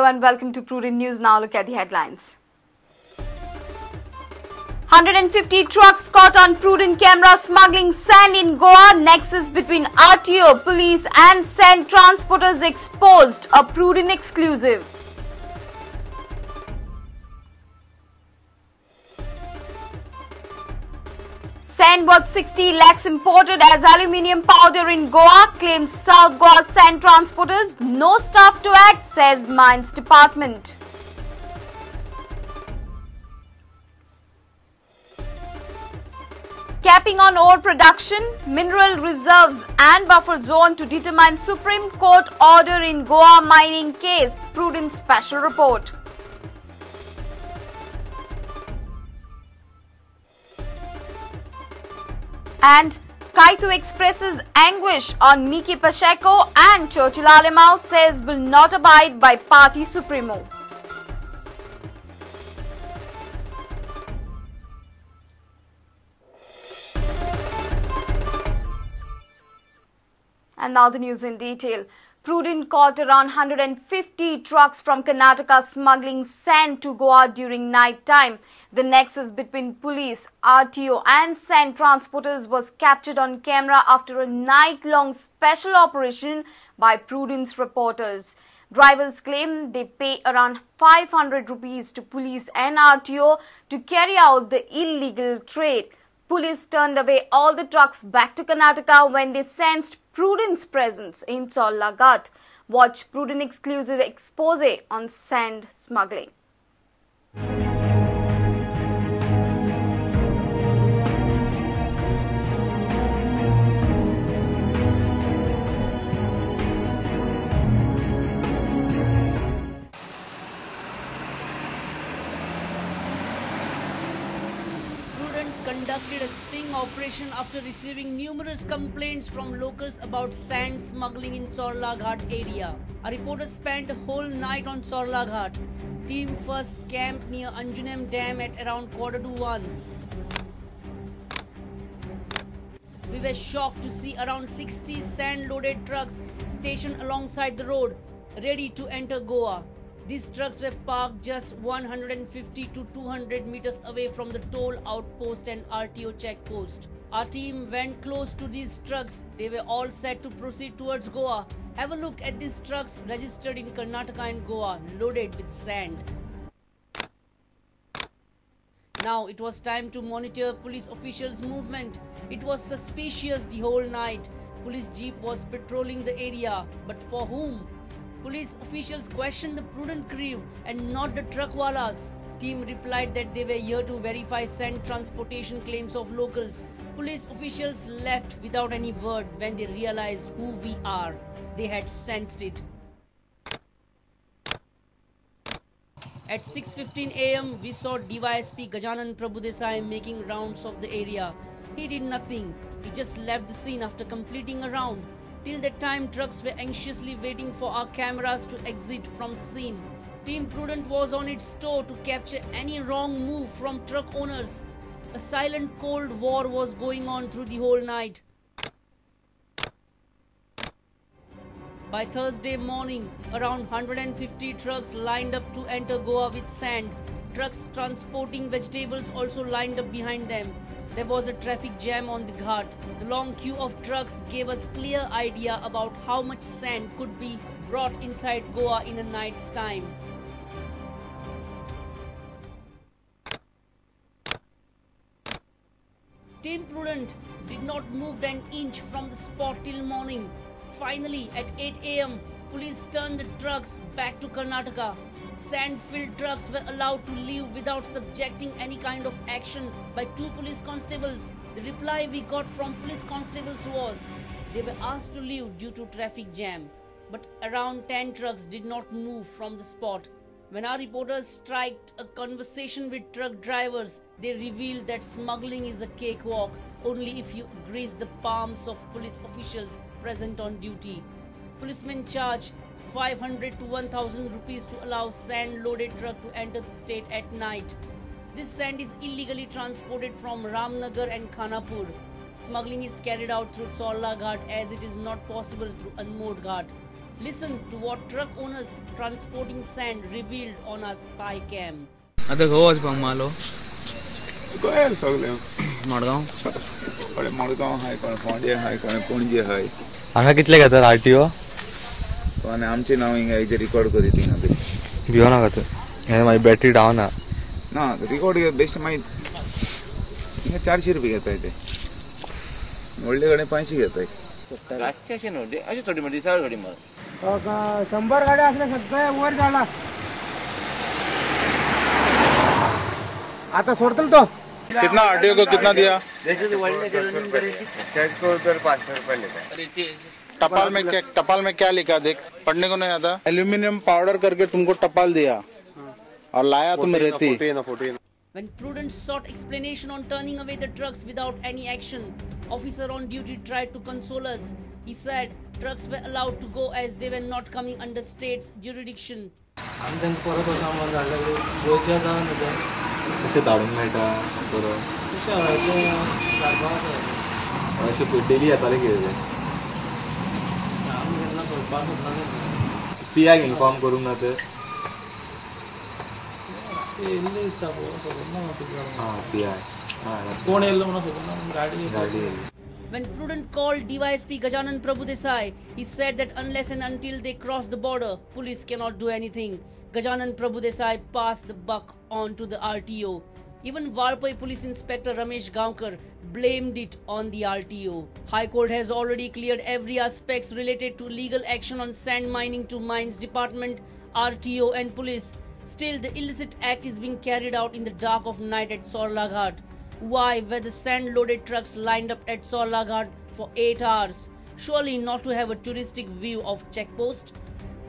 Hello and welcome to Prudent News. Now look at the headlines. 150 trucks caught on Prudent camera smuggling sand in Goa. Nexus between RTO, police and sand transporters exposed. A Prudent exclusive. Sand worth 60 lakhs imported as aluminium powder in Goa, claims South Goa sand transporters. No staff to act, says Mines Department. Capping on ore production, mineral reserves and buffer zone to determine Supreme Court order in Goa mining case. Prudent special report. And Kaito expresses anguish on Miki Pacheco and Churchill Alemão, says will not abide by Party Supremo. And now the news in detail. Prudent caught around 150 trucks from Karnataka smuggling sand to Goa during night time. The nexus between police, RTO and sand transporters was captured on camera after a night-long special operation by Prudent's reporters. Drivers claim they pay around 500 rupees to police and RTO to carry out the illegal trade. Police turned away all the trucks back to Karnataka when they sensed Prudent's presence in Cholla Ghat. Watch Prudent exclusive expose on sand smuggling. Conducted a sting operation after receiving numerous complaints from locals about sand smuggling in Cholla Ghat area. Our reporter spent a whole night on Cholla Ghat. Team first camped near Anjunem Dam at around 1:45. We were shocked to see around 60 sand-loaded trucks stationed alongside the road, ready to enter Goa. These trucks were parked just 150 to 200 meters away from the toll outpost and RTO checkpost. Our team went close to these trucks. They were all set to proceed towards Goa. Have a look at these trucks registered in Karnataka and Goa, loaded with sand. Now it was time to monitor police officials' movement. It was suspicious the whole night. Police jeep was patrolling the area, but for whom? Police officials questioned the Prudent crew and not the truckwalas. Team replied that they were here to verify sand transportation claims of locals. Police officials left without any word when they realized who we are. They had sensed it. At 6:15 AM, we saw DYSP Gajanan Prabhudesai making rounds of the area. He did nothing. He just left the scene after completing a round. Till that time, trucks were anxiously waiting for our cameras to exit from the scene. Team Prudent was on its toe to capture any wrong move from truck owners. A silent cold war was going on through the whole night. By Thursday morning, around 150 trucks lined up to enter Goa with sand. Trucks transporting vegetables also lined up behind them. There was a traffic jam on the ghat. The long queue of trucks gave us clear idea about how much sand could be brought inside Goa in a night's time. Team Prudent did not move an inch from the spot till morning. Finally, at 8 AM, police turned the trucks back to Karnataka. Sand-filled trucks were allowed to leave without subjecting any kind of action by 2 police constables. The reply we got from police constables was they were asked to leave due to traffic jam. But around 10 trucks did not move from the spot. When our reporters striked a conversation with truck drivers, they revealed that smuggling is a cakewalk only if you grease the palms of police officials present on duty. Policemen charge 500 to 1000 rupees to allow sand-loaded truck to enter the state at night. This sand is illegally transported from Ramnagar and Khanapur. Smuggling is carried out through Cholla Ghat as it is not possible through Anmod Ghat. Listen to what truck owners transporting sand revealed on our spy cam. आता गोवाच भांग मालो गोंयार सगळे मडगांव कोणे मडगांव हाय कोणे फोंडे हाय कोणे पणजे हाय हांगा कितले घेतात RTO कोणे आमचे नाव हिंगा हेजे रिकॉर्ड करी थिंगा बे भियो नाका तर हे मागीर बॅटरी डावन हा ना रिकॉर्ड बेस्ट मागीर हिंगा 400 रुपये घेताय ते व्हडले गाडी 500 घेताय रातचे अशें न्हू अशें थोडी मार दिसाळ थोडी मार 100 गाड्या असल्या सगळे वर जाला आता सोडतल तो कितना आरटीओ को कितना दिया? 500 रुपये लेता है। टपाल में क्या लिखा देख पढ़ने को नहीं आता। एल्यूमिनियम पाउडर करके तुमको टपाल दिया और लाया तुम रेती। When Prudent sought explanation on turning away the trucks without any action, officer on duty tried to console us. He said trucks were allowed to go as they were not coming under state's jurisdiction. कशें धाडूंक मेळटा बरो अशें daily येतालें कितें पियाक inform करूंक ना तर कोण येयल्लो म्हणून खबर ना गाडी गाडी When Prudent called DYSP Gajanan Prabhudesai, he said that unless and until they cross the border, police cannot do anything. Gajanan Prabhudesai passed the buck on to the RTO. Even Valpai Police Inspector Ramesh Gaonkar blamed it on the RTO. High Court has already cleared every aspects related to legal action on sand mining to Mines Department, RTO and police. Still, the illicit act is being carried out in the dark of night at Sorlaghat. Why were the sand-loaded trucks lined up at Sorlaghat for 8 hours? Surely not to have a touristic view of checkpost?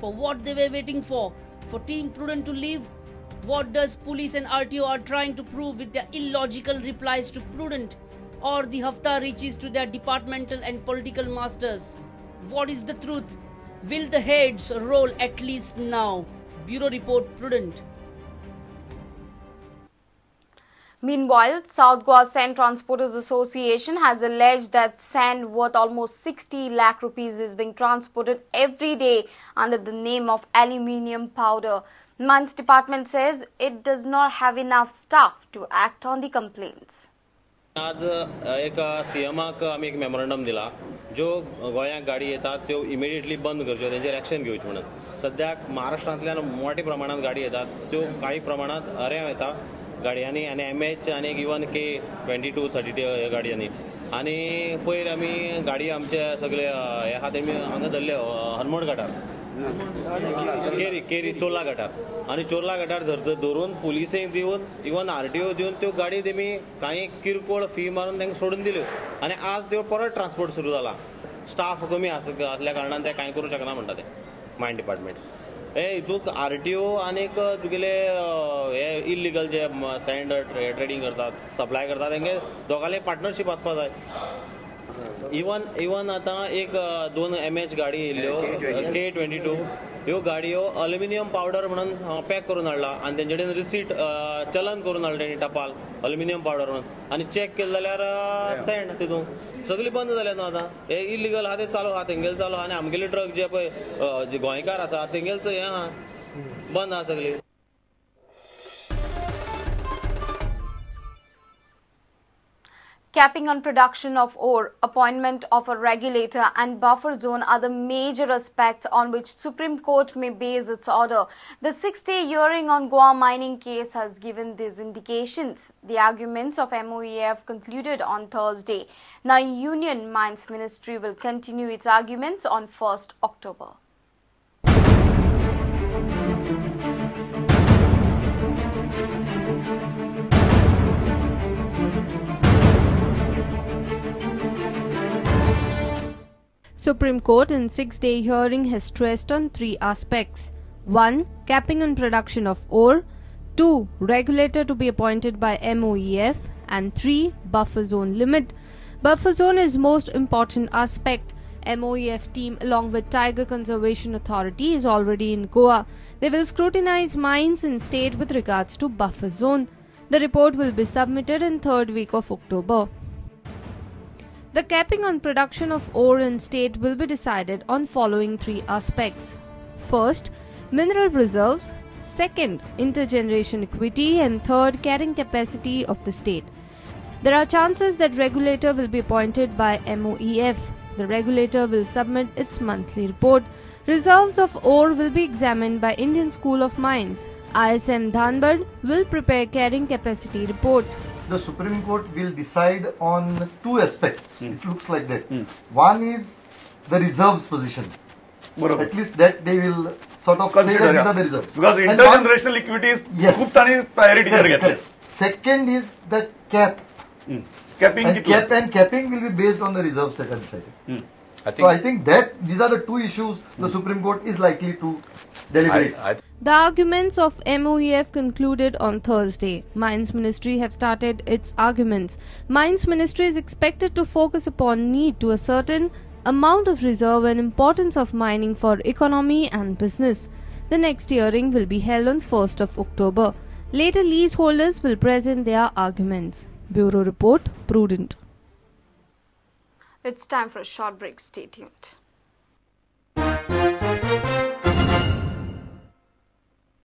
For what they were waiting for? For Team Prudent to leave? What does police and RTO are trying to prove with their illogical replies to Prudent? Or the hafta reaches to their departmental and political masters? What is the truth? Will the heads roll at least now? Bureau Report Prudent. Meanwhile, South Goa Sand Transporters Association has alleged that sand worth almost 60 lakh rupees is being transported every day under the name of aluminium powder. Mines Department says it does not have enough staff to act on the complaints. आज एक सीएमाक आमी एक memorandum दिला जो गोंयांत गाडी येतात त्यो इमिडिएटली बंद करच्यो तेंचेर एक्शन घेवची म्हणून सद्याक महाराष्ट्रांतल्यान मोठ्या प्रमाणात गाडी येतात त्यो काही प्रमाणात अरेंव येता गाडयांनी आनी MH आनी इवन K22 32 गाडयांनी आनी पयर आमी गाडी आमचे सगळे हे आहा तेमी हांगा धरले हनुमोड घाटार केरी चोर्ला घाटार आनी चोर्ला घाटार धरून पुलिसेक दिवन इवन RTO दिवन त्यो गाडी तेमी काही किरकोळ फी मारून तांकां सोडून दिल्यो आनी आज त्यो परत ट्रान्सपोर्ट सुरू जाला स्टाफ कमी आसल्या कारणान ते कांय करूं शकना म्हणटा ते मायन डिपार्टमेंट्स हे हितूंक RTO आनीक तुगेले हे इल्लिगल जे सँड ट्रेडिंग करतात सप्लाय करतात तांगे दोगांले पार्टनरशीप आसपा जाय इवन आतां एक 2 MH गाडी येयल्ल्यो K22 ह्यो गाडयो अल्युमिनियम पावडर म्हणून पॅक करून हाडला आनी तेंचे कडेन रिसीट चलन करून हाडला तेणी टपाल अल्युमिनियम पावडर म्हणून आनी चॅक केलें जाल्यार सँड तितून सगळी बंद जाल्या न्हू आतां हे इल्लिगल आहा ते चालू आहा तेंगेले चालू आनी आमगेले ट्रक जे पळय जे गोंयकार आसा तेंगेलच हें आहा बंद आहा सगळी. Capping on production of ore, appointment of a regulator and buffer zone are the major aspects on which Supreme Court may base its order. The 6-day hearing on Goa mining case has given these indications. The arguments of MOEF concluded on Thursday. Now, Union Mines Ministry will continue its arguments on 1st October. Supreme Court in 6-day hearing has stressed on 3 aspects. 1. Capping on production of ore. 2. Regulator to be appointed by MOEF. And 3. Buffer zone limit. Buffer zone is most important aspect. MOEF team along with Tiger Conservation Authority is already in Goa. They will scrutinize mines in state with regards to buffer zone. The report will be submitted in 3rd week of October. The capping on production of ore in state will be decided on following three aspects. First, mineral reserves. Second, intergeneration equity, and third, carrying capacity of the state. There are chances that regulator will be appointed by MOEF. The regulator will submit its monthly report. Reserves of ore will be examined by Indian School of Mines. ISM Dhanbad will prepare carrying capacity report. The Supreme Court will decide on two aspects. It looks like that. One is the reserves position. At least that they will sort of say that these are the reserves. Because intergenerational equity is priority. Correct. Second is the cap. Capping will be based on the reserves that are decided. I think that these are the two issues the Supreme Court is likely to deliberate. The arguments of MOEF concluded on Thursday. Mines Ministry have started its arguments. Mines Ministry is expected to focus upon need to ascertain amount of reserve and importance of mining for economy and business. The next hearing will be held on 1st of October. Later, leaseholders will present their arguments. Bureau Report, Prudent. It's time for a short break. Stay tuned.